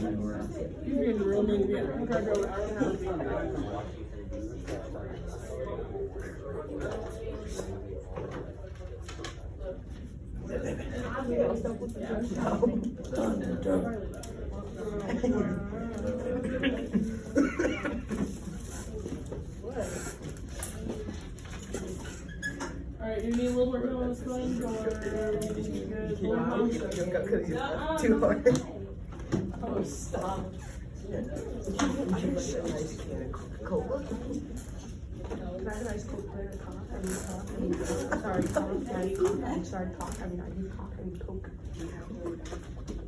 You're getting real mean to me. I'm trying to go. I don't have to be nice. Alright, do you need a little bit on this one? Or Too hard. Oh, stop. Can I have an ice cold player cough? I mean cough. I mean sorry, cough. I mean cough. I mean sorry, cough. I mean I mean cough. I mean coke.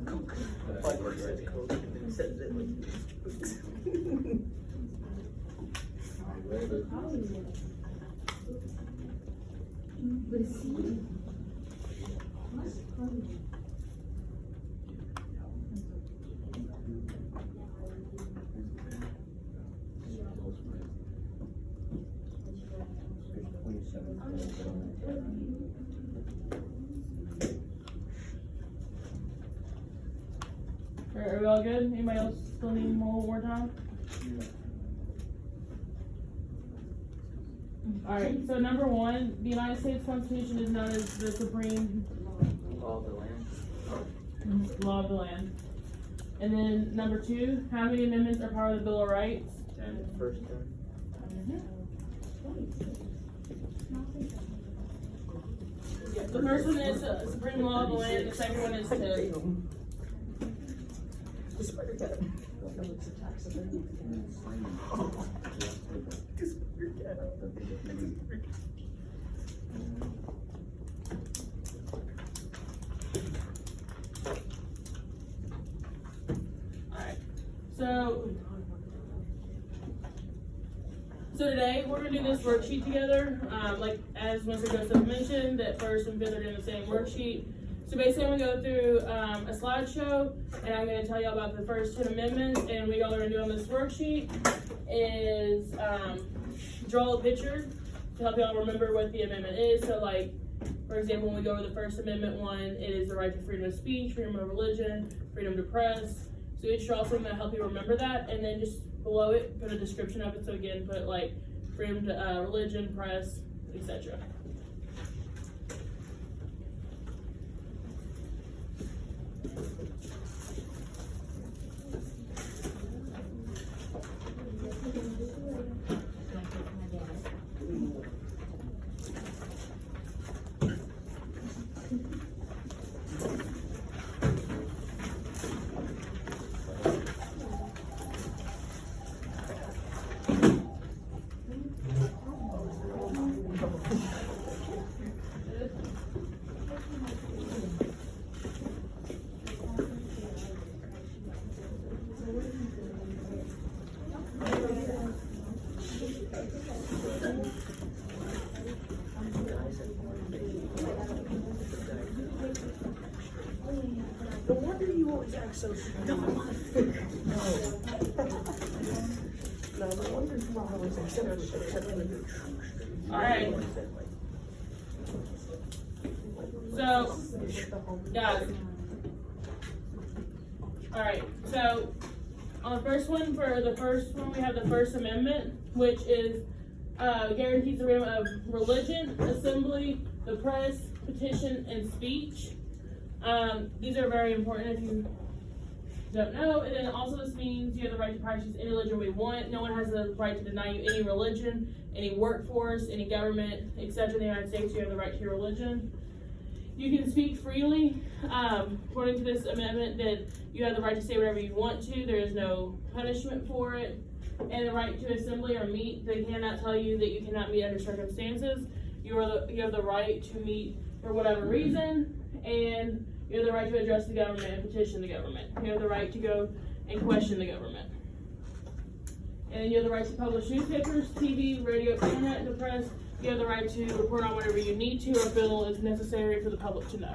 Coke. Like says coke and then says it with Are we all good? Anybody else still need more time? Alright, so number one, the United States Constitution is known as the supreme Law of the land. law of the land. And then number two, how many amendments are part of the Bill of Rights? 10, first 10. The first one is supreme law of the land, the second one is to the spider cat. It's a tax of it. The spider cat. Alright, so today we're gonna do this worksheet together. Like as Mr. Joseph mentioned, that first and fifth are doing the same worksheet. So basically I'm gonna go through a slideshow and I'm gonna tell you about the first 10 amendments, and what y'all are gonna do on this worksheet is draw a picture to help y'all remember what the amendment is. So like, for example, when we go over the First Amendment one, it is the right to freedom of speech, freedom of religion, freedom to press. So each draw something to help you remember that, and then just below it, put a description of it. So again, put like freedom to religion, press, etc. No wonder you always act so dumb. No, no wonder you always act so dumb. Alright. So, guys. Alright, so on the first one, we have the First Amendment, which is guarantees the freedom of religion, assembly, the press, petition, and speech. These are very important if you don't know. And then also this means you have the right to practice any religion we want. No one has the right to deny you any religion, any workforce, any government, etc. In the United States, you have the right to your religion. You can speak freely. According to this amendment, that you have the right to say whatever you want to. There is no punishment for it. And the right to assembly or meet. They cannot tell you that you cannot meet under circumstances. You have the right to meet for whatever reason, and you have the right to address the government and petition the government. You have the right to go and question the government. And then you have the right to publish newspapers, TV, radio, internet, the press. You have the right to report on whatever you need to or feel is necessary for the public to know.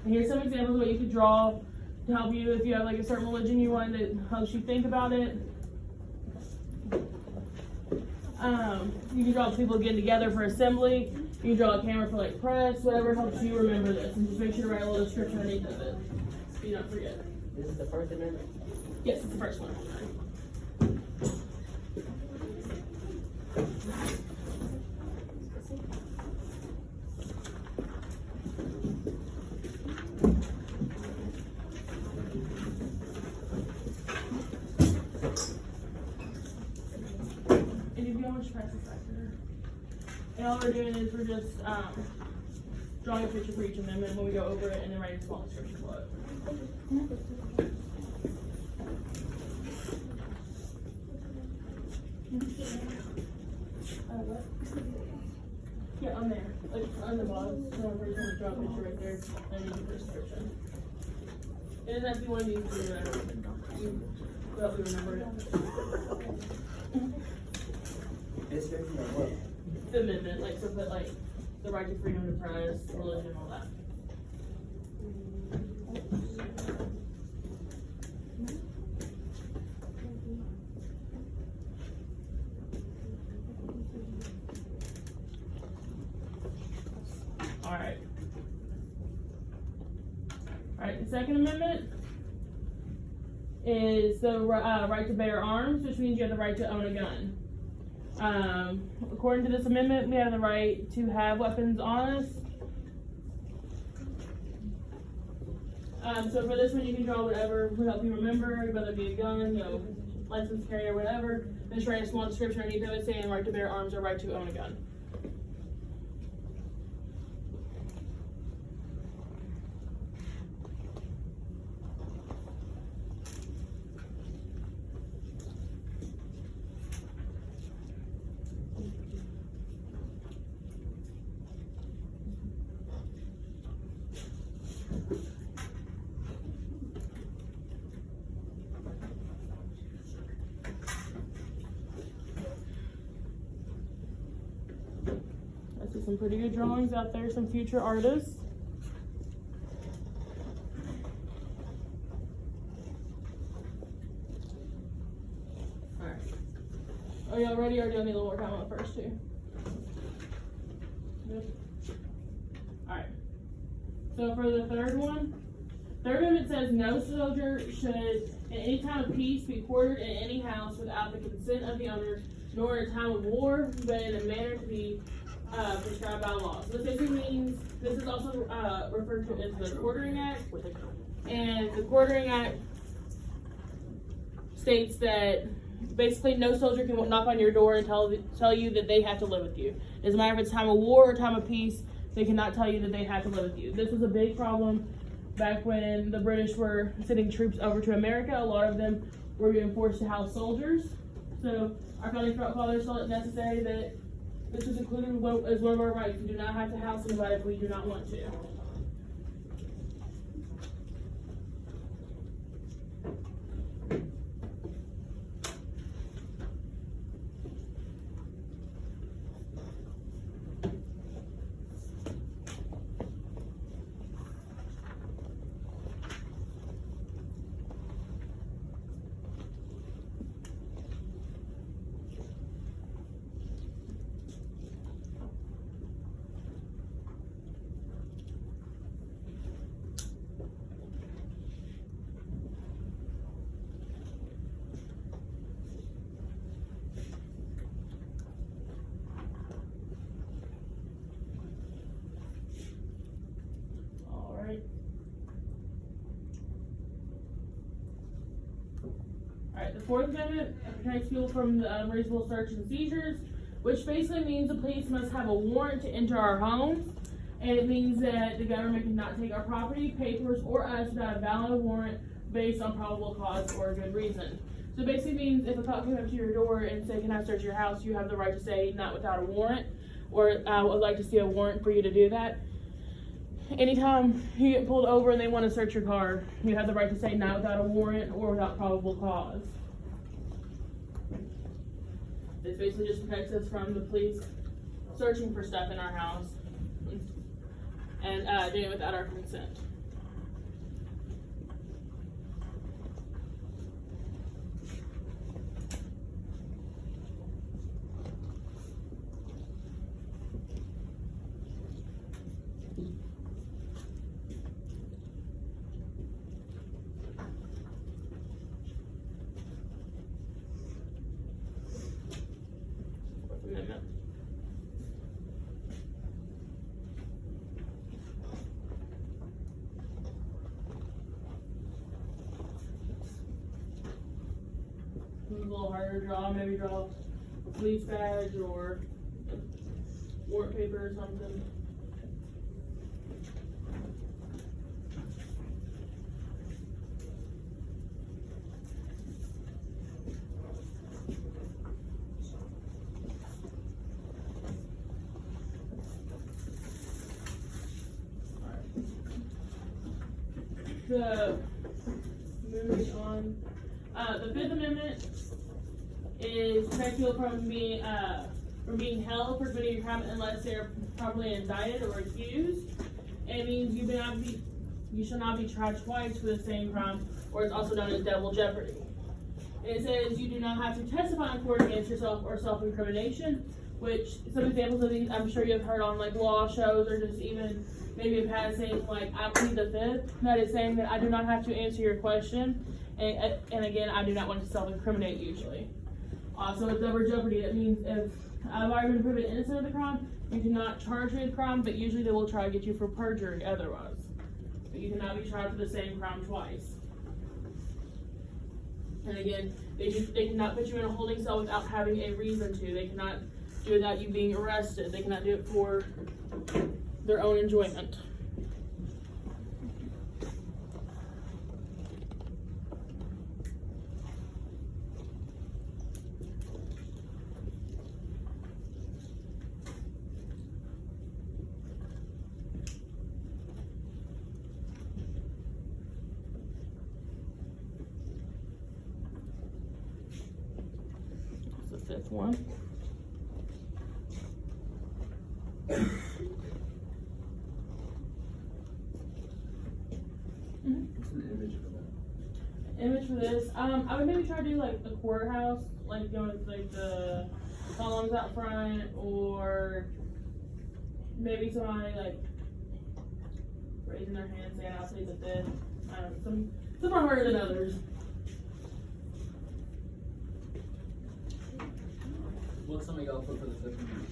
And here's some examples of what you could draw to help you if you have like a certain religion you want that helps you think about it. You can draw people getting together for assembly. You can draw a camera for like press, whatever helps you remember this. And just make sure to write a little description underneath of it so you don't forget. This is the First Amendment? Yes, it's the first one. And if you want to press this back there. And all we're doing is we're just drawing a picture for each amendment when we go over it and then writing a small description below it. What? Yeah, on there, like on the bottom, so we're just gonna draw a picture right there, and then the description. And then if you want to use the whatever, you well, we remember it. This is what? The amendment, like so put like the right to freedom to press, religion, all that. Alright. Alright, the Second Amendment is the right to bear arms, which means you have the right to own a gun. According to this amendment, we have the right to have weapons on us. So for this one, you can draw whatever will help you remember, whether it be a gun, you know, license carry or whatever. Then just write a small description underneath of it saying right to bear arms or right to own a gun. I see some pretty good drawings out there, some future artists. Alright. Are y'all ready, or do y'all need a little more time on the first two? Good. Alright. So for the third one, Third Amendment says no soldier should at any time of peace be quartered in any house without the consent of the owners, nor in a time of war, but in a manner to be prescribed by law. So this basically means, this is also referred to as the Quartering Act. And the Quartering Act states that basically no soldier can knock on your door and tell you that they have to live with you. It doesn't matter if it's time of war or time of peace, they cannot tell you that they have to live with you. This was a big problem back when the British were sending troops over to America. A lot of them were being forced to house soldiers. So our founding fathers felt it necessary that this was included as one of our rights. We do not have to house anybody if we do not want to. Alright, the Fourth Amendment protects people from the unreasonable search and seizures, which basically means the police must have a warrant to enter our homes, and it means that the government cannot take our property, papers, or us without a valid warrant based on probable cause or a good reason. So it basically means if a cop came up to your door and said, "Can I search your house?" you have the right to say, "Not without a warrant," or "I would like to see a warrant for you to do that." Anytime you get pulled over and they want to search your car, you have the right to say "not without a warrant" or "without probable cause." This basically just protects us from the police searching for stuff in our house and doing it without our consent. a little harder to draw. Maybe draw a police badge or warrant paper or something. The moving on, the Fifth Amendment is protect people from being held for committing a crime unless they're properly indicted or accused. It means you shall not be charged twice for the same crime, or it's also known as double jeopardy. It says you do not have to testify in court against yourself or self-incrimination, which some examples of these I'm sure you've heard on like law shows or just even maybe in passing, like I plead the fifth. That is saying that I do not have to answer your question, and again, I do not want to self-incriminate usually. Also, with double jeopardy, that means if I've already been proven innocent of the crime, you cannot charge me with crime, but usually they will try to get you for perjury otherwise. But you cannot be charged for the same crime twice. And again, they cannot put you in a holding cell without having a reason to. They cannot do it without you being arrested. They cannot do it for their own enjoyment. That's the fifth one. What's an image for that? Image for this, I would maybe try to do like the courthouse, like going with like the columns out front, or maybe somebody like raising their hand saying I'll plead the fifth. I don't know, some are harder than others. What's something y'all put for the fifth one?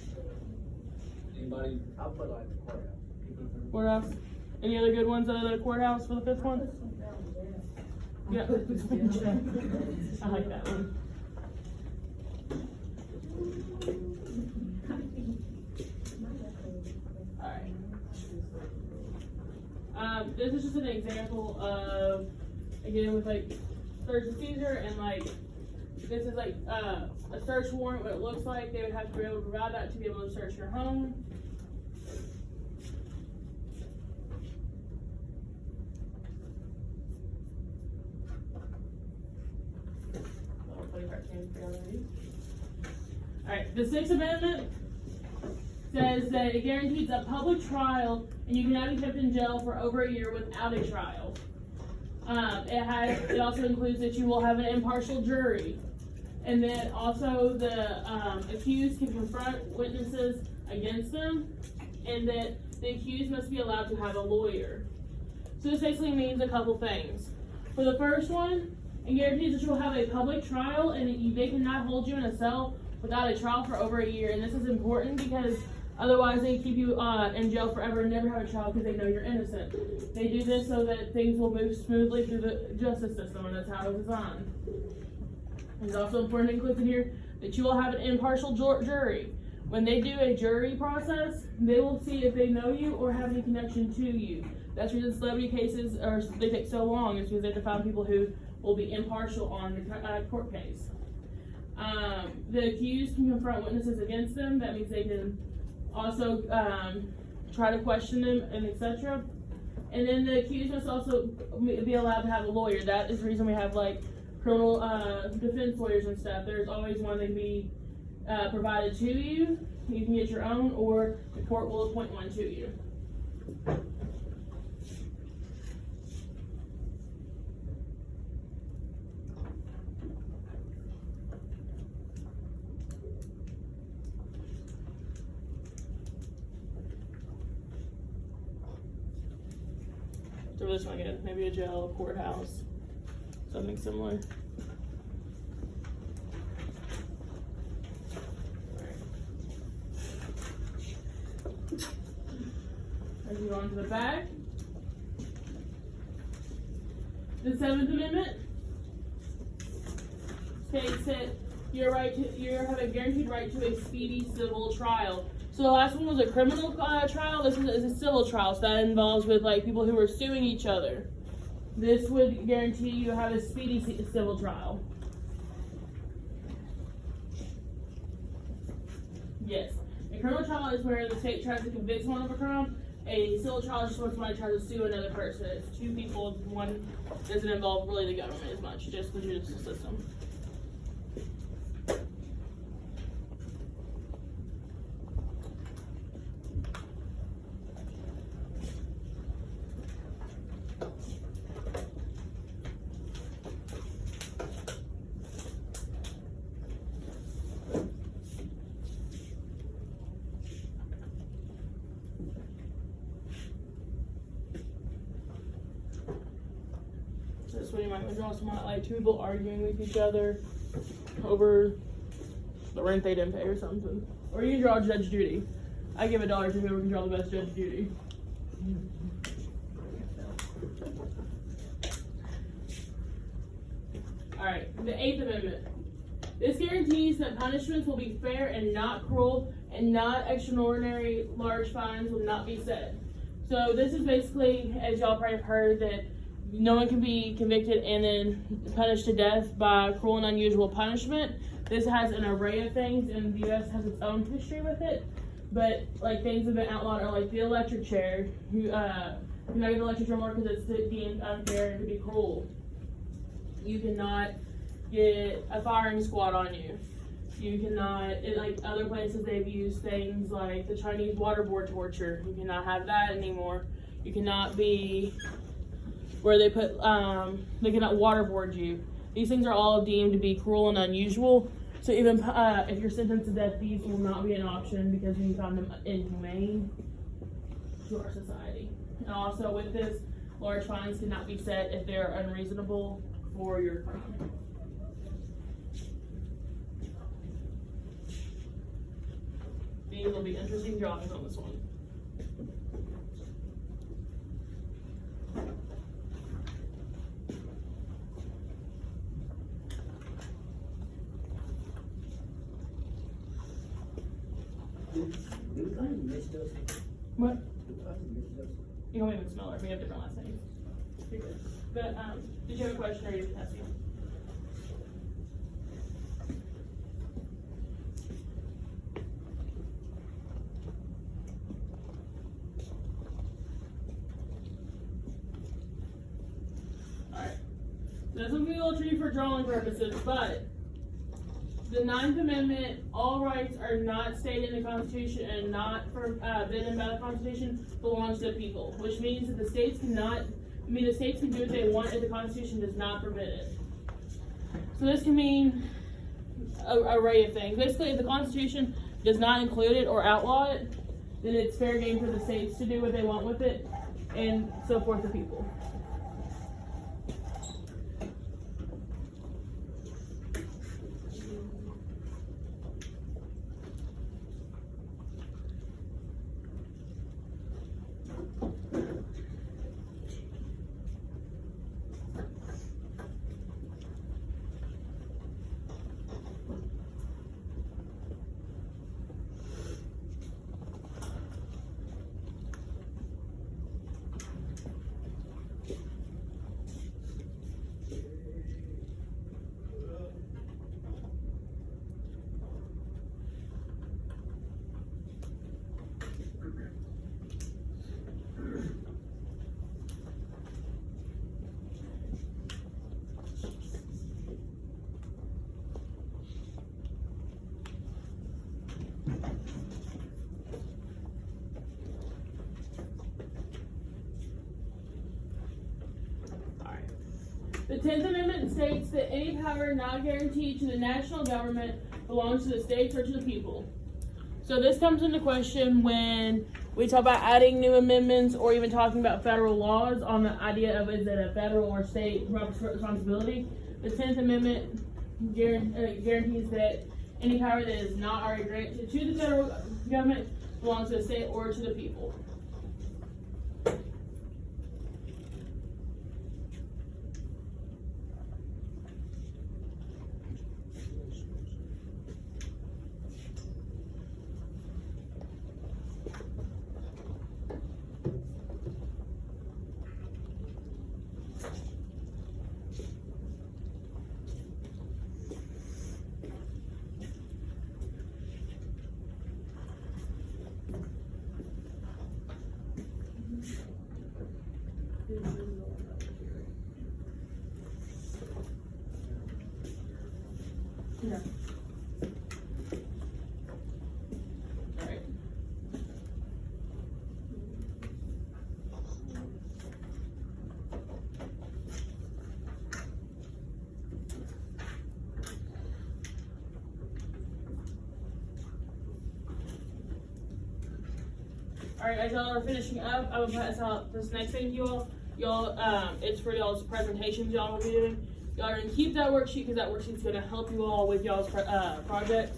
Anybody? I'll put like the courthouse. Courthouse. Any other good ones other than the courthouse for the fifth one? Yeah. I like that one. Alright. This is just an example of, again, with like search and seizure, and like, this is like a search warrant, what it looks like. They would have to be able to provide that to be able to search your home. Alright, the Sixth Amendment says that it guarantees a public trial and you cannot be kept in jail for over a year without a trial. It also includes that you will have an impartial jury, and then also the accused can confront witnesses against them, and that the accused must be allowed to have a lawyer. So this basically means a couple things. For the first one, it guarantees that you will have a public trial, and they cannot hold you in a cell without a trial for over a year. And this is important because otherwise they keep you in jail forever and never have a trial because they know you're innocent. They do this so that things will move smoothly through the justice system, and that's how it's designed. It's also important to include in here that you will have an impartial jury. When they do a jury process, they will see if they know you or have any connection to you. That's reason celebrity cases they take so long, is because they have to find people who will be impartial on the court case. The accused can confront witnesses against them. That means they can also try to question them, and etc. And then the accused must also be allowed to have a lawyer. That is the reason we have like criminal defense lawyers and stuff. There's always one that can be provided to you. You can get your own, or the court will appoint one to you. So this one again, maybe a jail, a courthouse, something similar. As we go on to the back. The Seventh Amendment states that you have a guaranteed right to a speedy civil trial. So the last one was a criminal trial. This is a civil trial, so that involves with like people who are suing each other. This would guarantee you have a speedy civil trial. Yes. A criminal trial is where the state tries to convict someone of a crime. A civil trial is just when somebody tries to sue another person. It's two people. One doesn't involve really the government as much, just the judicial system. This one you might draw some like two people arguing with each other over the rent they didn't pay or something. Or you can draw Judge Judy. I give $1 to whoever can draw the best Judge Judy. Alright, the 8th Amendment. This guarantees that punishments will be fair and not cruel, and not extraordinary large fines will not be set. So this is basically, as y'all probably have heard, that no one can be convicted and then punished to death by cruel and unusual punishment. This has an array of things, and the U.S. has its own history with it. But like things that have been outlawed are like the electric chair. You cannot get the electric chair more because it's deemed unfair and to be cruel. You cannot get a firing squad on you. You cannot, in like other places they've used things like the Chinese waterboard torture. You cannot have that anymore. You cannot be where they put, they cannot waterboard you. These things are all deemed to be cruel and unusual. So even if you're sentenced to death, these will not be an option because we found them inhumane to our society. And also with this, large fines cannot be set if they're unreasonable for your crime. These will be interesting drawings on this one. What? You don't even smell her. We have different last names. You're good. But did you have a question or you just ask me? Alright. This will be a little tricky for drawing purposes, but the 9th Amendment, all rights are not stated in the Constitution and not forbidden by the Constitution, belongs to the people, which means that the states can do what they want if the Constitution does not forbid it. So this can mean an array of things. Basically, if the Constitution does not include it or outlaw it, then it's fair game for the states to do what they want with it, and so forth the people. The 10th Amendment states that any power not guaranteed to the national government belongs to the states or to the people. So this comes into question when we talk about adding new amendments or even talking about federal laws on the idea of is it a federal or state responsibility. The 10th Amendment guarantees that any power that is not already granted to the federal government belongs to the state or to the people. Yeah. Alright. Alright, as y'all are finishing up, I will pass out this next thing to you all. Y'all, it's for y'all's presentations y'all will be doing. Y'all are gonna keep that worksheet because that worksheet's gonna help you all with y'all's projects.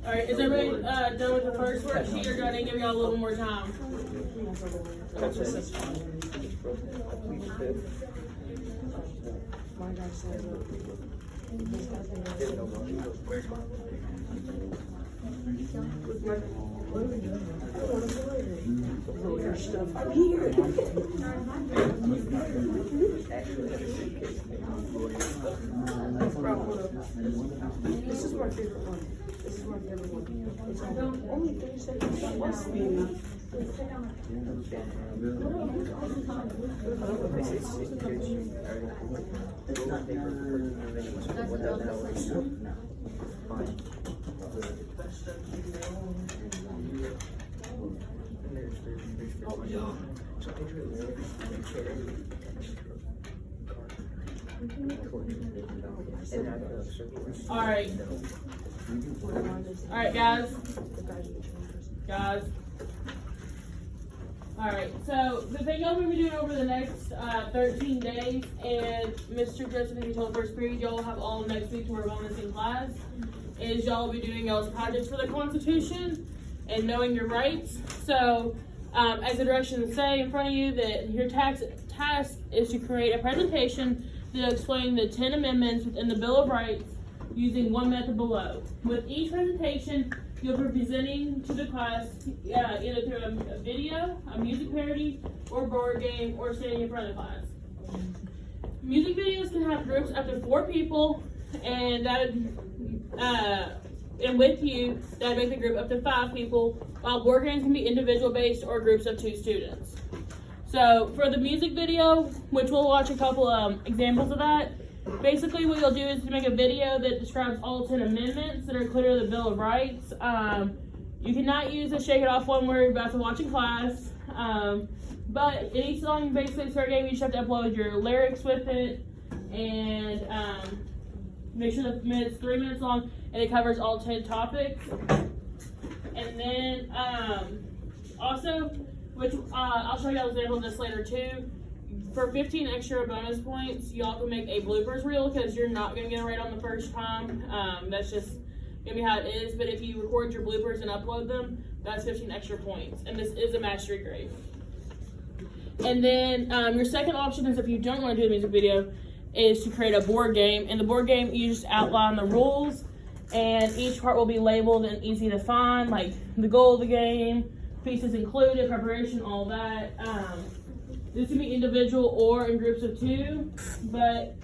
Alright, is everybody done with the first worksheet, or do I need to give y'all a little more time? My guy says, stuff up here. This is my favorite one. This is my favorite one. It's only 30 seconds. That must be. Alright. Alright, guys. Alright, so the thing y'all will be doing over the next 13 days, and Mr. Joseph, you told first period, y'all will have all of next week to work on this in class, is y'all will be doing y'all's projects for the Constitution and knowing your rights. So, as the directions say in front of you, that your task is to create a presentation that explain the 10 amendments within the Bill of Rights using one method below. With each presentation, you'll be presenting to the class either through a video, a music parody, or board game, or standing in front of the class. Music videos can have groups up to 4 people, and that would, and with you, that would make the group up to 5 people, while board games can be individual based or groups of 2 students. So for the music video, which we'll watch a couple examples of that, basically what you'll do is to make a video that describes all 10 amendments that are included in the Bill of Rights. You cannot use the Shake It Off one we're about to watch in class, but any song basically fair game, you just have to upload your lyrics with it, and make sure the minute's 3 minutes long and it covers all 10 topics. And then also, which I'll show you an example of this later too. For 15 extra bonus points, y'all can make a bloopers reel because you're not going to get it right on the first time. That's just going to be how it is. But if you record your bloopers and upload them, that's 15 extra points. And this is a mastery grade. And then your second option is, if you don't want to do the music video, is to create a board game. In the board game, you just outline the rules, and each part will be labeled and easy to find, like the goal of the game, pieces included, preparation, all that. This can be individual or in groups of 2, but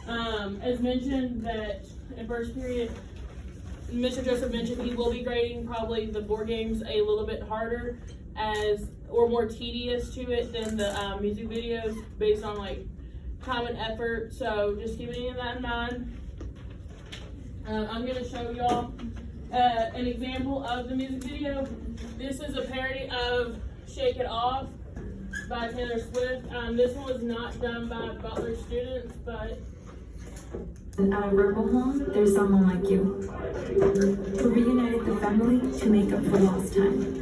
as mentioned that in first period, Mr. Joseph mentioned he will be grading probably the board games a little bit harder or more tedious to it than the music videos based on like time and effort. So just keep any of that in mind. I'm gonna show y'all an example of the music video. This is a parody of Shake It Off by Taylor Swift. This one was not done by Butler students, but In our rebel home, there's someone like you, who reunited the family to make up for lost time.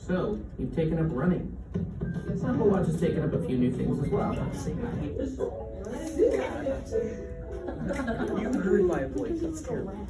So, you've taken up running. Apple Watch has taken up a few new things as well. You heard my voice, that's terrible.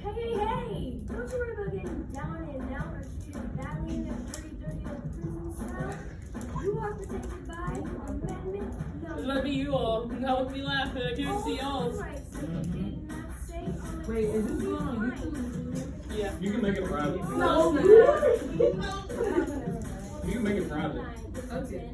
Hey, don't you worry about getting down and out or treated badly in that dirty old prison cell. You want to say goodbye, amendment? No. It's gonna be you all. Y'all would be laughing. I can't see y'all. Wait, is this going on YouTube? Yeah. You can make it private. No. You can make it private. Okay.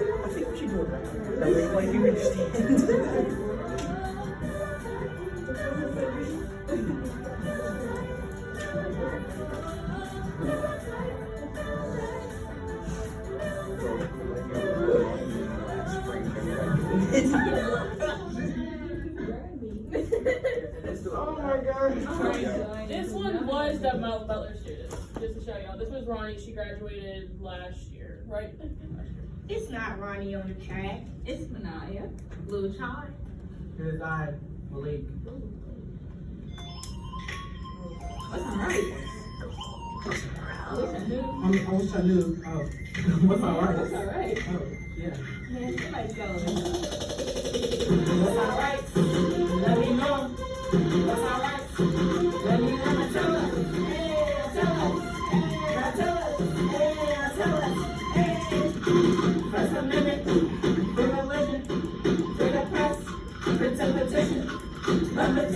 I think we should do it right. That way, like, you understand. Oh my god. This one was the Mount Butler student. Just to show y'all. This was Ronnie. She graduated last year, right? It's not Ronnie on the track. It's Manaya. Blue Child. Here's I, Malik. That's alright. I wish I knew. Oh, what's alright? That's alright. Oh, yeah. Man, somebody's going. What's alright? Let me know. What's alright? Let me know. Tell us. Hey, tell us. Hey, tell us. Hey, tell us. Hey. First Amendment. Free religion. Free the press. Free petition. Number 2.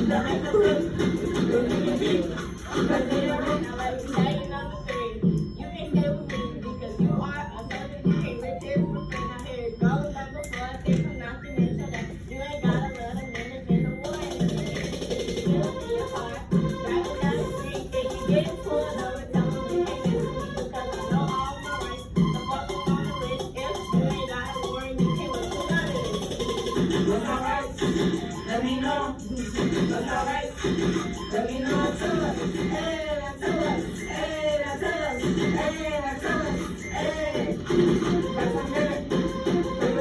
The make the proof. But they are in. Now let me tell you number 3. You can stay with me because you are a soldier. You can't live here with a friend. I hear it go number 4. They from nothing into that. You ain't got a lot of minutes in the war. Feel in your heart. Driving down the street. If you get pulled over, tell them you can't listen to me because I know all my rights. The fuck is on the list. If you ain't got a warrant, you can't listen to none of this. What's alright? Let me know. What's alright? Let me know. Tell us. Hey, tell us. Hey, tell us. Hey, tell us. Hey. First Amendment. Free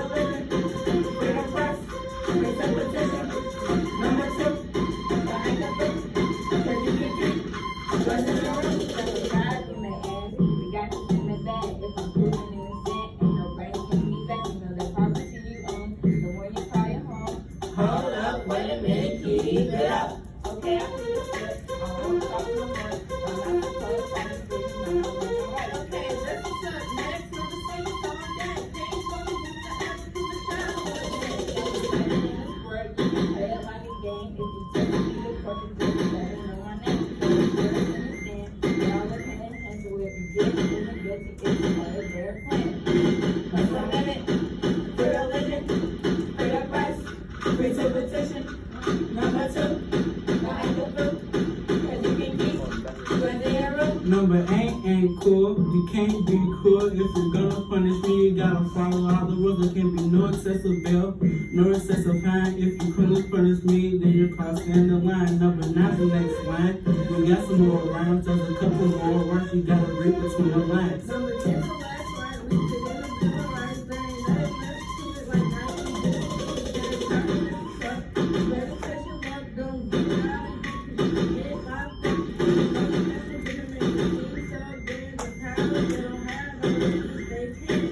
can't be cruel. If you're gonna punish me, you gotta follow all the rules. There can be no excessive bail, no excessive fine. If you couldn't punish me, then you're crossing the line. Number 9, the next line. We got some more rhymes, there's a couple more words. You gotta read between the lines. Number 10, the last line, reach it in the middle, right bang. That is stupid like 90 better question mark, don't get out of it. If I think it's so big, the power they don't have, they can't.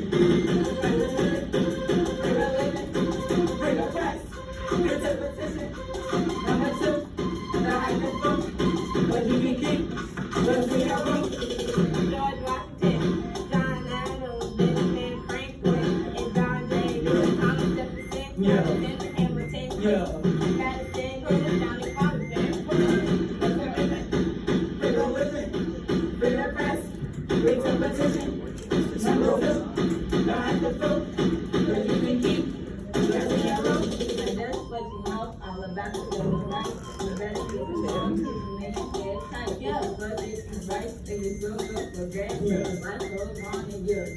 Bring a price. Get the petition. Number 2, the high vote. What you can keep. What you can room. George Washington, John Adams, Benjamin Franklin, and John Davis, Thomas Jefferson, Yeah. Benjamin Hamilton, Yeah. Madison, Johnny Collins, Bring a listen. Bring a press. Bring the petition. Number 2, the high vote. What you can keep. What you can room. and that's what you know all about the civil rights. The best people to make it get tight. Yeah, but if you right, then you go up for grabs, and the life goes on, and you're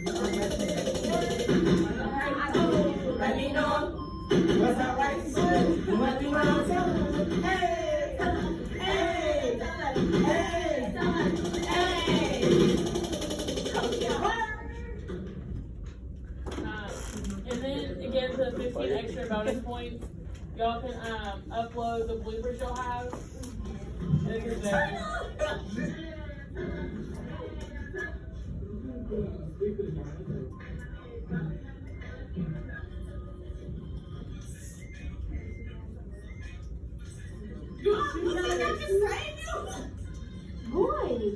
Let me know what's our rights. What we want to tell them. Hey, tell them. Hey, tell them. Hey, tell them. Hey. And then again, the 15 extra bonus points, y'all can upload the bloopers you'll have. It is there. Boy.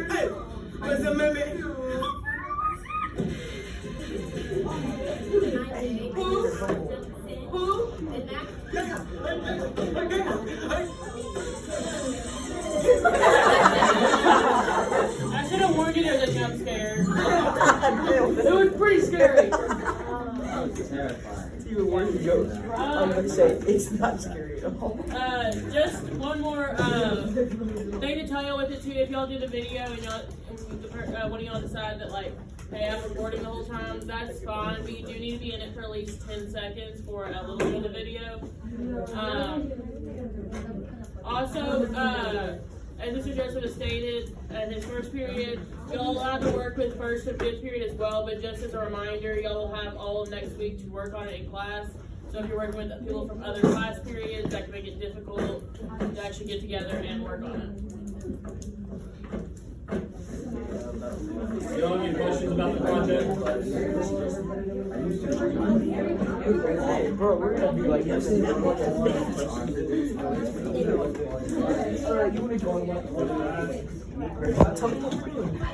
Hey, what's the amendment? I should have warned you there was a jump scare. It was pretty scary. You were one joke. I'm gonna say it's not scary at all. Just one more thing to tell y'all with it too. If y'all do the video and y'all, one of y'all decide that like, hey, I'm recording the whole time, that's fine. But you do need to be in it for at least 10 seconds for a little bit of the video. Also, as Mr. Joseph has stated, in his first period, y'all allowed to work with first and fifth period as well, but just as a reminder, y'all will have all of next week to work on it in class. So if you're working with people from other class periods, that can make it difficult to actually get together and work on it. Y'all have any questions about the project? Hey, bro, we're gonna be like this. You wanna join? Tell me what we're doing.